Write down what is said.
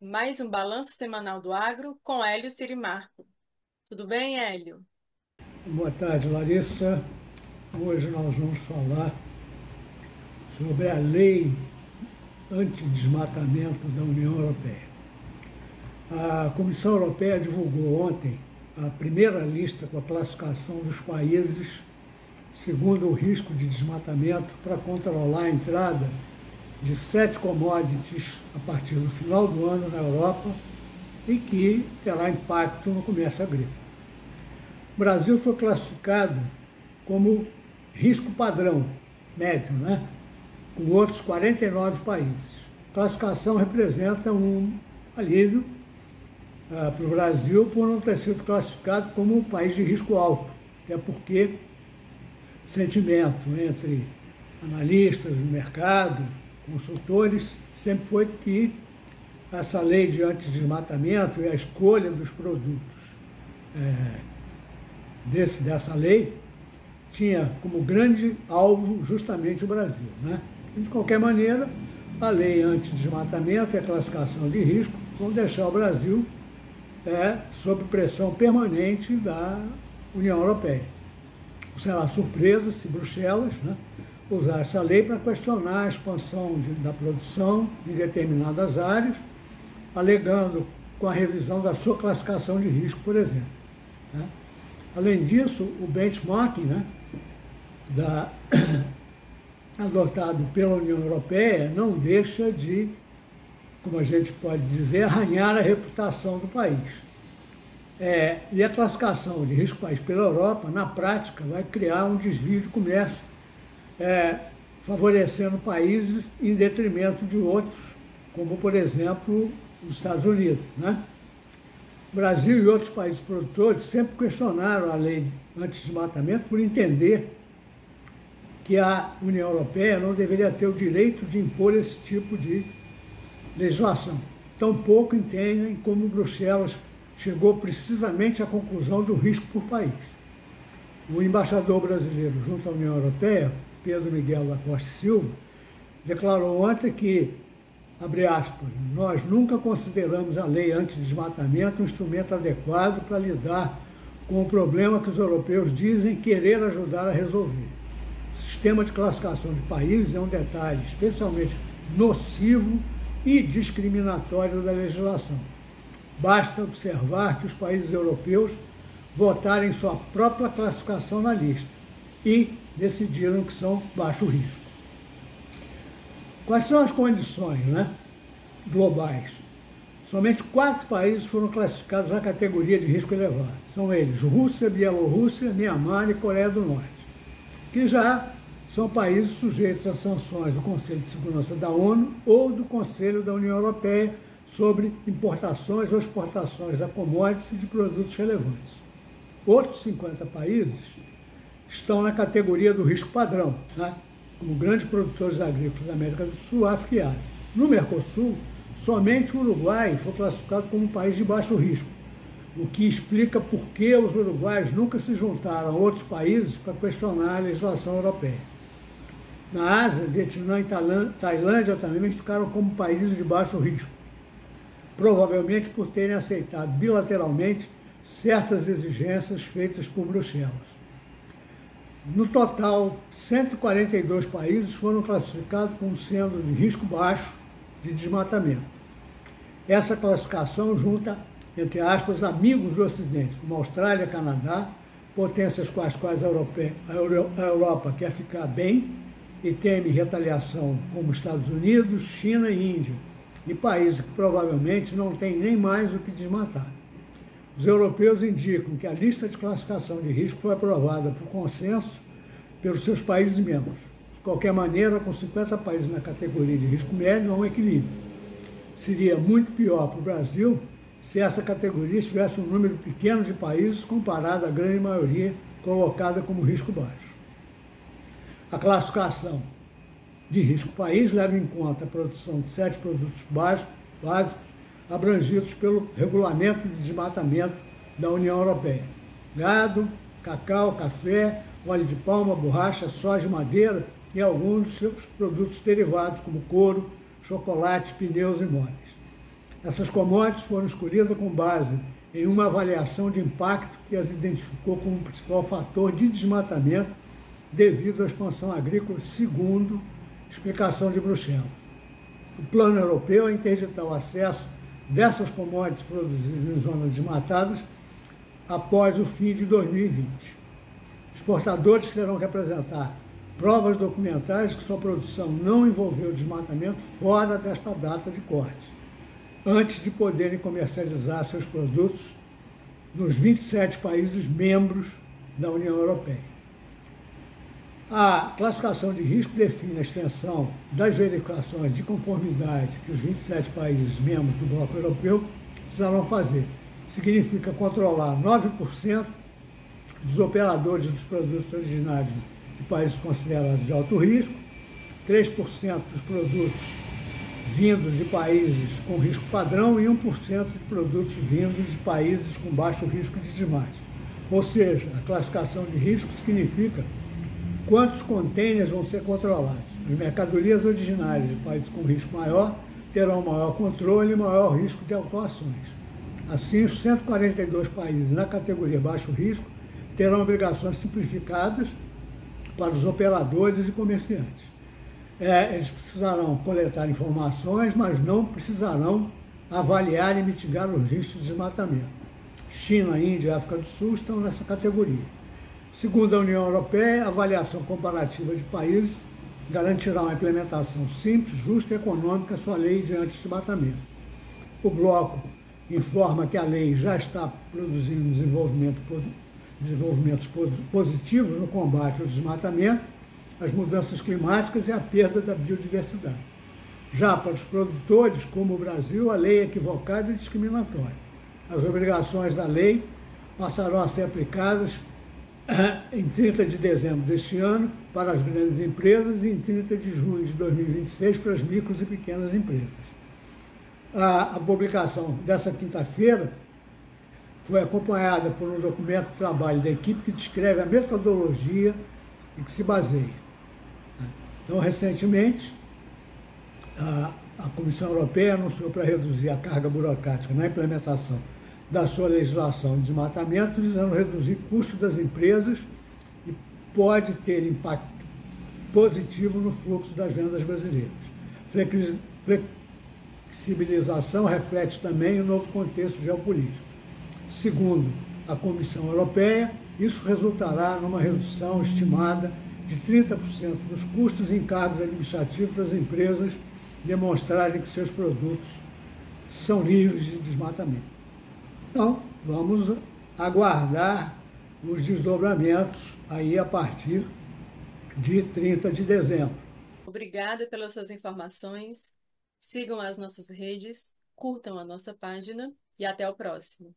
Mais um balanço semanal do agro com Hélio Sirimarco. Tudo bem, Hélio? Boa tarde, Larissa. Hoje nós vamos falar sobre a lei antidesmatamento da União Europeia. A Comissão Europeia divulgou ontem a primeira lista com a classificação dos países segundo o risco de desmatamento para controlar a entrada de 7 commodities a partir do final do ano na Europa e que terá impacto no comércio agrícola. O Brasil foi classificado como risco padrão, médio, né? Com outros 49 países. A classificação representa um alívio para o Brasil por não ter sido classificado como um país de risco alto, até porque o sentimento entre analistas do mercado, consultores, sempre foi que essa lei de antidesmatamento e a escolha dos produtos dessa lei tinha como grande alvo justamente o Brasil, né? De qualquer maneira, a lei antidesmatamento e a classificação de risco vão deixar o Brasil sob pressão permanente da União Europeia. Será surpresa se Bruxelas, né, usar essa lei para questionar a expansão da produção em determinadas áreas, alegando com a revisão da sua classificação de risco, por exemplo, né? Além disso, o benchmarking, né, adotado pela União Europeia não deixa de, como a gente pode dizer, arranhar a reputação do país. E a classificação de risco país pela Europa, na prática, vai criar um desvio de comércio, favorecendo países em detrimento de outros, como, por exemplo, os Estados Unidos, né? O Brasil e outros países produtores sempre questionaram a lei antidesmatamento por entender que a União Europeia não deveria ter o direito de impor esse tipo de legislação. Tampouco entendem como Bruxelas chegou precisamente à conclusão do risco por país. O embaixador brasileiro junto à União Europeia, Pedro Miguel da Costa Silva, declarou ontem que, abre aspas, nós nunca consideramos a lei antidesmatamento um instrumento adequado para lidar com o problema que os europeus dizem querer ajudar a resolver. O sistema de classificação de países é um detalhe especialmente nocivo e discriminatório da legislação. Basta observar que os países europeus votaram em sua própria classificação na lista e decidiram que são baixo risco. Quais são as condições, né, globais? Somente 4 países foram classificados na categoria de risco elevado. São eles Rússia, Bielorrússia, Mianmar e Coreia do Norte, que já são países sujeitos a sanções do Conselho de Segurança da ONU ou do Conselho da União Europeia sobre importações ou exportações da commodities e de produtos relevantes. Outros 50 países estão na categoria do risco padrão, né, como grandes produtores agrícolas da América do Sul, África e Ásia. No Mercosul, somente o Uruguai foi classificado como um país de baixo risco, o que explica por que os uruguaios nunca se juntaram a outros países para questionar a legislação europeia. Na Ásia, Vietnã e Tailândia também ficaram como países de baixo risco, provavelmente por terem aceitado bilateralmente certas exigências feitas por Bruxelas. No total, 142 países foram classificados como sendo de risco baixo de desmatamento. Essa classificação junta, entre aspas, amigos do Ocidente, como Austrália, Canadá, potências com as quais a Europa quer ficar bem e teme retaliação, como Estados Unidos, China e Índia, e países que provavelmente não têm nem mais o que desmatar. Os europeus indicam que a lista de classificação de risco foi aprovada por consenso pelos seus países membros. De qualquer maneira, com 50 países na categoria de risco médio, há um equilíbrio. Seria muito pior para o Brasil se essa categoria tivesse um número pequeno de países comparado à grande maioria colocada como risco baixo. A classificação de risco país leva em conta a produção de 7 produtos básicos abrangidos pelo Regulamento de Desmatamento da União Europeia: gado, cacau, café, óleo de palma, borracha, soja, madeira e alguns dos seus produtos derivados, como couro, chocolate, pneus e móveis. Essas commodities foram escolhidas com base em uma avaliação de impacto que as identificou como principal fator de desmatamento devido à expansão agrícola, segundo explicação de Bruxelas. O plano europeu é interditar o acesso dessas commodities produzidas em zonas desmatadas após o fim de 2020. Exportadores terão que apresentar provas documentais que sua produção não envolveu desmatamento fora desta data de corte, antes de poderem comercializar seus produtos nos 27 países membros da União Europeia. A classificação de risco define a extensão das verificações de conformidade que os 27 países membros do Bloco Europeu precisarão fazer. Significa controlar 9% dos operadores dos produtos originários de países considerados de alto risco, 3% dos produtos vindos de países com risco padrão e 1% de produtos vindos de países com baixo risco de desmate. Ou seja, a classificação de risco significa quantos contêineres vão ser controlados. As mercadorias originárias de países com risco maior terão maior controle e maior risco de autuações. Assim, os 142 países na categoria baixo risco terão obrigações simplificadas para os operadores e comerciantes. Eles precisarão coletar informações, mas não precisarão avaliar e mitigar os riscos de desmatamento. China, Índia e África do Sul estão nessa categoria. Segundo a União Europeia, a avaliação comparativa de países garantirá uma implementação simples, justa e econômica à sua lei de anti-desmatamento. O bloco informa que a lei já está produzindo desenvolvimentos positivos no combate ao desmatamento, as mudanças climáticas e a perda da biodiversidade. Já para os produtores, como o Brasil, a lei é equivocada e discriminatória. As obrigações da lei passarão a ser aplicadas em 30 de dezembro deste ano para as grandes empresas e em 30 de junho de 2026 para as micros e pequenas empresas. A publicação dessa quinta-feira foi acompanhada por um documento de trabalho da equipe que descreve a metodologia em que se baseia. Então, recentemente, a Comissão Europeia anunciou para reduzir a carga burocrática na implementação da sua legislação de desmatamento, visando reduzir custos das empresas e pode ter impacto positivo no fluxo das vendas brasileiras. Flexibilização reflete também o novo contexto geopolítico. Segundo a Comissão Europeia, isso resultará numa redução estimada de 30% dos custos e encargos administrativos para as empresas demonstrarem que seus produtos são livres de desmatamento. Então, vamos aguardar os desdobramentos aí a partir de 30 de dezembro. Obrigada pelas suas informações. Sigam as nossas redes, curtam a nossa página e até o próximo.